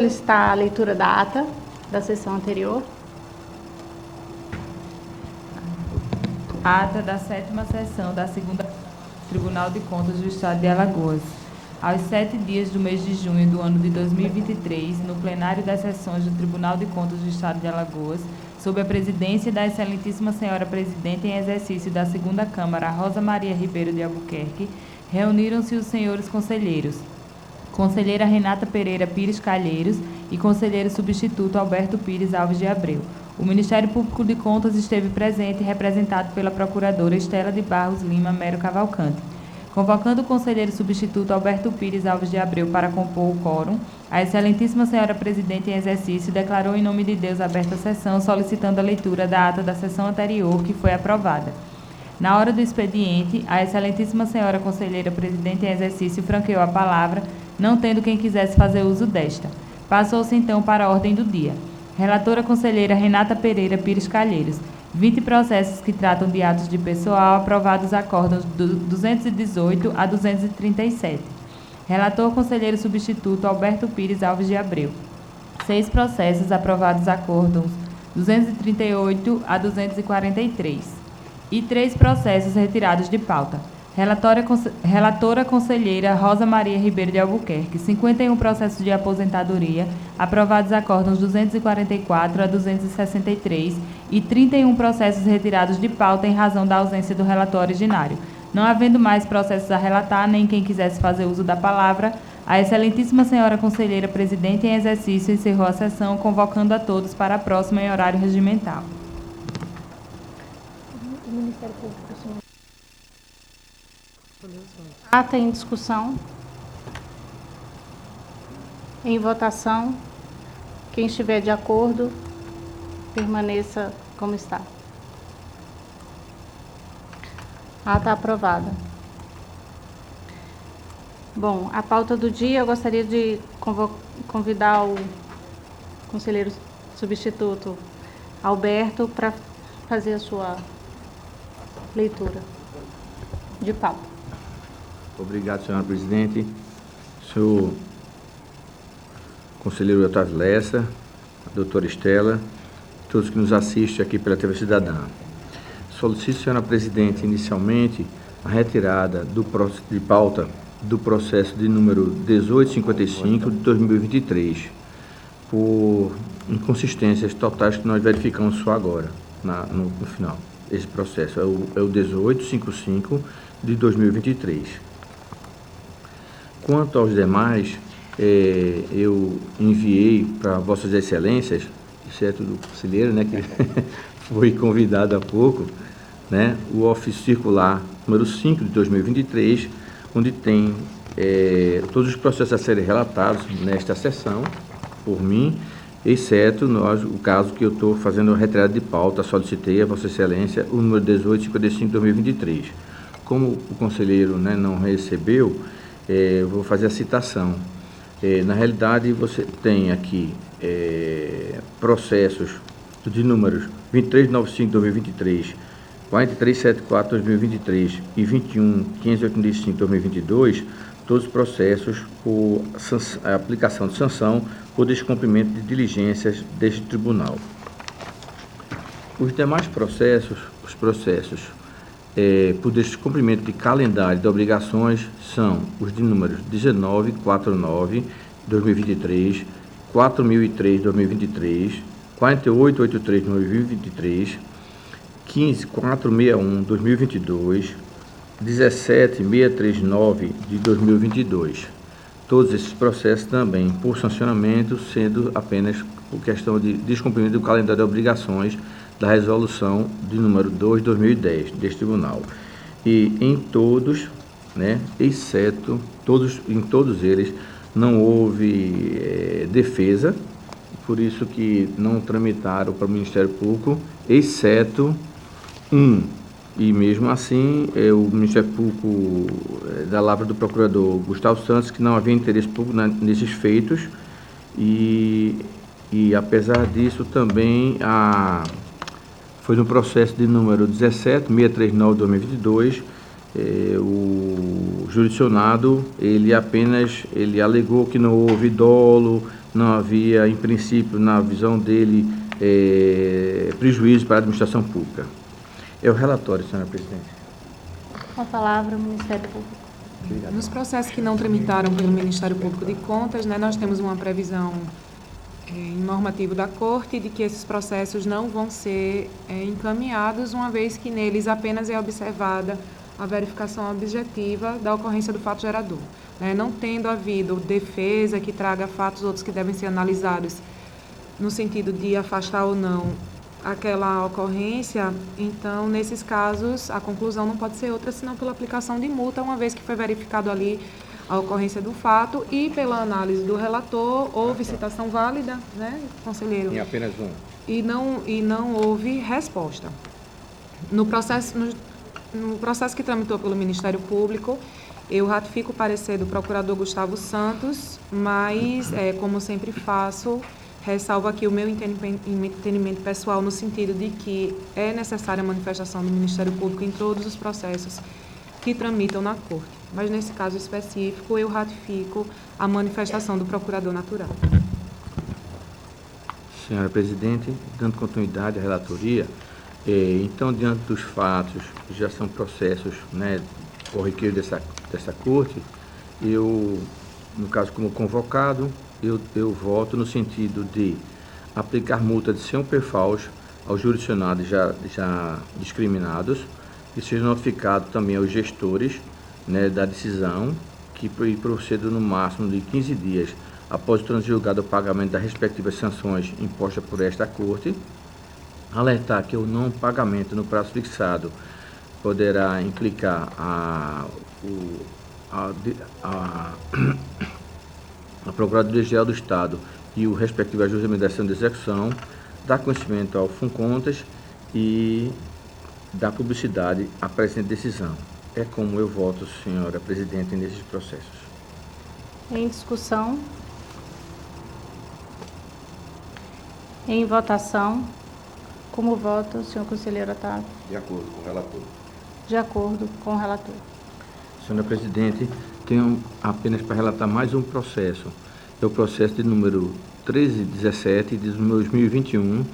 Solicitar a leitura da ata da sessão anterior. Ata da 7ª sessão da 2ª Tribunal de Contas do Estado de Alagoas. Aos 7 dias do mês de junho do ano de 2023, no plenário das sessões do Tribunal de Contas do Estado de Alagoas, sob a presidência da Excelentíssima Senhora Presidente em exercício da 2ª Câmara, Rosa Maria Ribeiro de Albuquerque, reuniram-se os senhores conselheiros: conselheira Renata Pereira Pires Calheiros e conselheiro substituto Alberto Pires Alves de Abreu. O Ministério Público de Contas esteve presente, representado pela procuradora Estela de Barros Lima Mero Cavalcante. Convocando o conselheiro substituto Alberto Pires Alves de Abreu para compor o quórum, a Excelentíssima Senhora Presidente em exercício declarou em nome de Deus aberta a sessão, solicitando a leitura da ata da sessão anterior, que foi aprovada. Na hora do expediente, a Excelentíssima Senhora Conselheira Presidente em exercício franqueou a palavra, não tendo quem quisesse fazer uso desta. Passou-se então para a ordem do dia. Relatora conselheira Renata Pereira Pires Calheiros. 20 processos que tratam de atos de pessoal aprovados acórdãos do 218 a 237. Relator conselheiro substituto Alberto Pires Alves de Abreu. 6 processos aprovados acórdãos 238 a 243. E 3 processos retirados de pauta. Relatora conselheira Rosa Maria Ribeiro de Albuquerque. 51 processos de aposentadoria, aprovados acórdãos 244 a 263 e 31 processos retirados de pauta em razão da ausência do relator originário. Não havendo mais processos a relatar, nem quem quisesse fazer uso da palavra, a Excelentíssima Senhora Conselheira Presidente em exercício encerrou a sessão, convocando a todos para a próxima em horário regimental. Ministério Público. Ata em discussão. Em votação. Quem estiver de acordo, permaneça como está. Ata aprovada. Bom, a pauta do dia, eu gostaria de convidar o conselheiro substituto Alberto para fazer a sua leitura de pauta. Obrigado, senhora presidente. Senhor conselheiro Otávio Lessa, a doutora Estela, todos que nos assistem aqui pela TV Cidadã. Solicito, senhora presidente, inicialmente a retirada de pauta do processo de número 1855 de 2023, por inconsistências totais que nós verificamos só agora, no final. Esse processo é o 1855 de 2023. Quanto aos demais, eu enviei para Vossas Excelências, exceto do conselheiro, né, que foi convidado há pouco, né, o ofício circular número 5 de 2023, onde tem todos os processos a serem relatados nesta sessão, por mim, exceto o caso que eu estou fazendo a retirada de pauta, solicitei a Vossa Excelência o número 1855 de 2023. Como o conselheiro, né, não recebeu, eu vou fazer a citação. Na realidade, você tem aqui processos de números 2395 de 2023, 4374 de 2023 e 21585 de 2022, todos os processos por aplicação de sanção por descumprimento de diligências deste tribunal. Os demais processos, por descumprimento de calendário de obrigações, são os de números 1949 de 2023, 4003 de 2023, 4883 de 2023, 15461 de 2022, 17639 de 2022. Todos esses processos também por sancionamento, sendo apenas por questão de descumprimento do calendário de obrigações da resolução de número 2 de 2010 deste tribunal. E em todos, né, exceto em todos eles, não houve defesa, por isso que não tramitaram para o Ministério Público, exceto um. E mesmo assim, o Ministério Público, da lavra do procurador Gustavo Santos, que não havia interesse público nesses feitos, e apesar disso também foi no processo de número 17639 de 2022, o jurisdicionado ele alegou que não houve dolo, não havia, em princípio, na visão dele, prejuízo para a administração pública. É o relatório, senhora presidente. Com a palavra, o Ministério Público. Nos processos que não tramitaram pelo Ministério Público de Contas, né, nós temos uma previsão em normativo da Corte de que esses processos não vão ser encaminhados, uma vez que neles apenas é observada a verificação objetiva da ocorrência do fato gerador. Né, não tendo havido defesa que traga fatos outros que devem ser analisados no sentido de afastar ou não aquela ocorrência, então, nesses casos, a conclusão não pode ser outra senão pela aplicação de multa, uma vez que foi verificado ali a ocorrência do fato e pela análise do relator, houve citação válida, né, conselheiro? Em apenas um. E não houve resposta. No processo que tramitou pelo Ministério Público, eu ratifico o parecer do procurador Gustavo Santos, mas, como sempre faço, ressalvo aqui o meu entendimento pessoal no sentido de que é necessária a manifestação do Ministério Público em todos os processos que tramitam na Corte. Mas, nesse caso específico, eu ratifico a manifestação do Procurador Natural. Senhora presidente, dando continuidade à relatoria, então, diante dos fatos, que já são processos, né, corriqueiros dessa Corte, eu, no caso como convocado, eu voto no sentido de aplicar multa de 100 perfaus aos jurisdicionados já discriminados e seja notificado também aos gestores, né, da decisão, que procedo no máximo de 15 dias após o transjulgado o pagamento das respectivas sanções impostas por esta Corte. Alertar que o não pagamento no prazo fixado poderá implicar a Procuradoria-Geral do Estado e o respectivo ajuizamento da ação de execução, dar conhecimento ao FUNCONTAS e dar publicidade à presente decisão. É como eu voto, senhora presidente, nesses processos. Em discussão. Em votação. Como vota o senhor conselheiro Otávio? De acordo com o relator. De acordo com o relator. Senhora presidente, tenho apenas para relatar mais um processo. É o processo de número 1317 de 2021.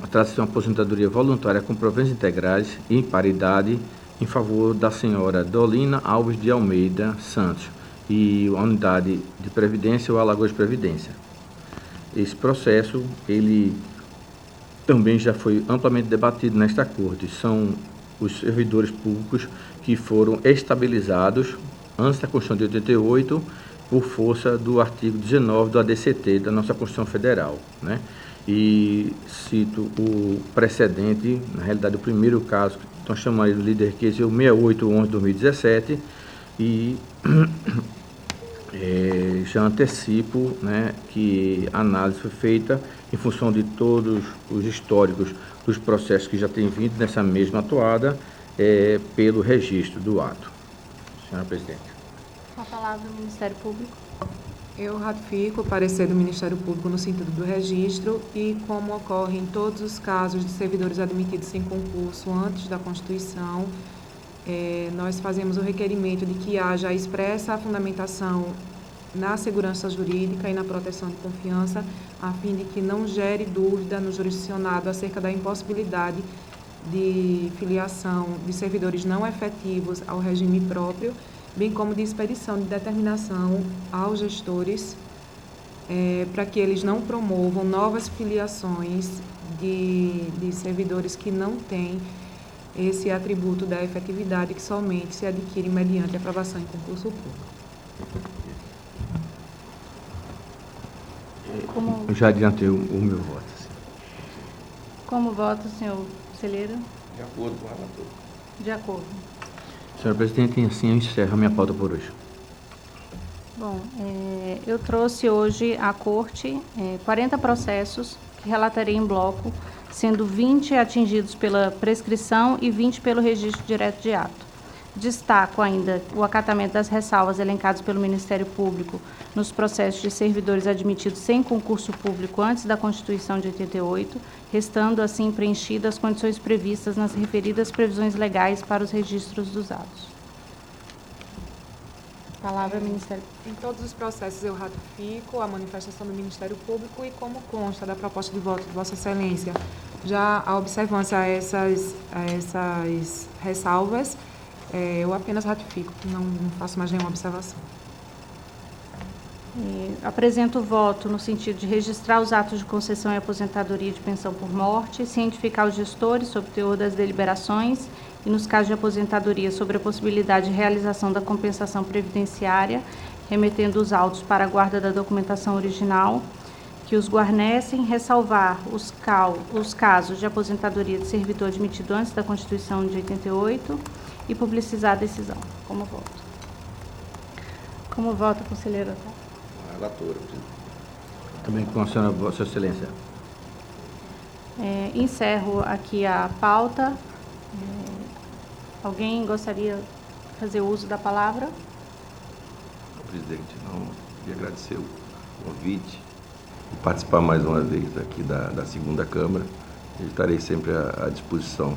Trata-se de uma aposentadoria voluntária com proventos integrais e em paridade em favor da senhora Dolina Alves de Almeida Santos e a unidade de previdência ou Alagoas Previdência. Esse processo, ele também já foi amplamente debatido nesta Corte. São os servidores públicos que foram estabilizados antes da Constituição de 88 por força do artigo 19 do ADCT da nossa Constituição Federal, né? E cito o precedente, na realidade o primeiro caso, que nós chamamos de líder case, é o 6811-2017, e já antecipo, né, que a análise foi feita em função de todos os históricos dos processos que já têm vindo nessa mesma atuada, pelo registro do ato. Senhora presidente. Com a palavra o Ministério Público. Eu ratifico o parecer do Ministério Público no sentido do registro e, como ocorre em todos os casos de servidores admitidos sem concurso antes da Constituição, nós fazemos o requerimento de que haja expressa a fundamentação na segurança jurídica e na proteção de confiança, a fim de que não gere dúvida no jurisdicionado acerca da impossibilidade de filiação de servidores não efetivos ao regime próprio, bem como de expedição de determinação aos gestores para que eles não promovam novas filiações de servidores que não têm esse atributo da efetividade que somente se adquire mediante aprovação em concurso público. Eu já adiantei o meu voto. Assim. Como vota o senhor conselheiro? De acordo com o relator. De acordo. Senhora presidente, assim eu encerro a minha pauta por hoje. Bom, eu trouxe hoje à Corte 40 processos que relatarei em bloco, sendo 20 atingidos pela prescrição e 20 pelo registro direto de ato. Destaco ainda o acatamento das ressalvas elencadas pelo Ministério Público nos processos de servidores admitidos sem concurso público antes da Constituição de 88, restando assim preenchidas as condições previstas nas referidas previsões legais para os registros dos atos. Palavra, Ministério. Em todos os processos eu ratifico a manifestação do Ministério Público e, como consta da proposta de voto de Vossa Excelência, já a observância a essas ressalvas, eu apenas ratifico, não faço mais nenhuma observação. Apresento o voto no sentido de registrar os atos de concessão e aposentadoria de pensão por morte, cientificar os gestores sobre o teor das deliberações e, nos casos de aposentadoria, sobre a possibilidade de realização da compensação previdenciária, remetendo os autos para a guarda da documentação original, que os guarnecem, ressalvar os casos de aposentadoria de servidor admitido antes da Constituição de 88 e publicizar a decisão. Como voto? Como vota, conselheiro Otávio? Relatora, presidente. Também com a senhora, Vossa Excelência. Encerro aqui a pauta. Alguém gostaria de fazer uso da palavra? Presidente, queria agradecer o convite e participar mais uma vez aqui da segunda Câmara. Eu estarei sempre à disposição.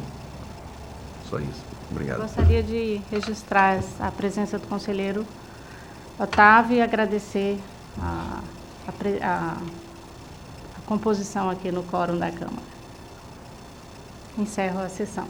Só isso. Obrigado. Gostaria de registrar a presença do conselheiro Otávio e agradecer a composição aqui no quórum da Câmara. Encerro a sessão.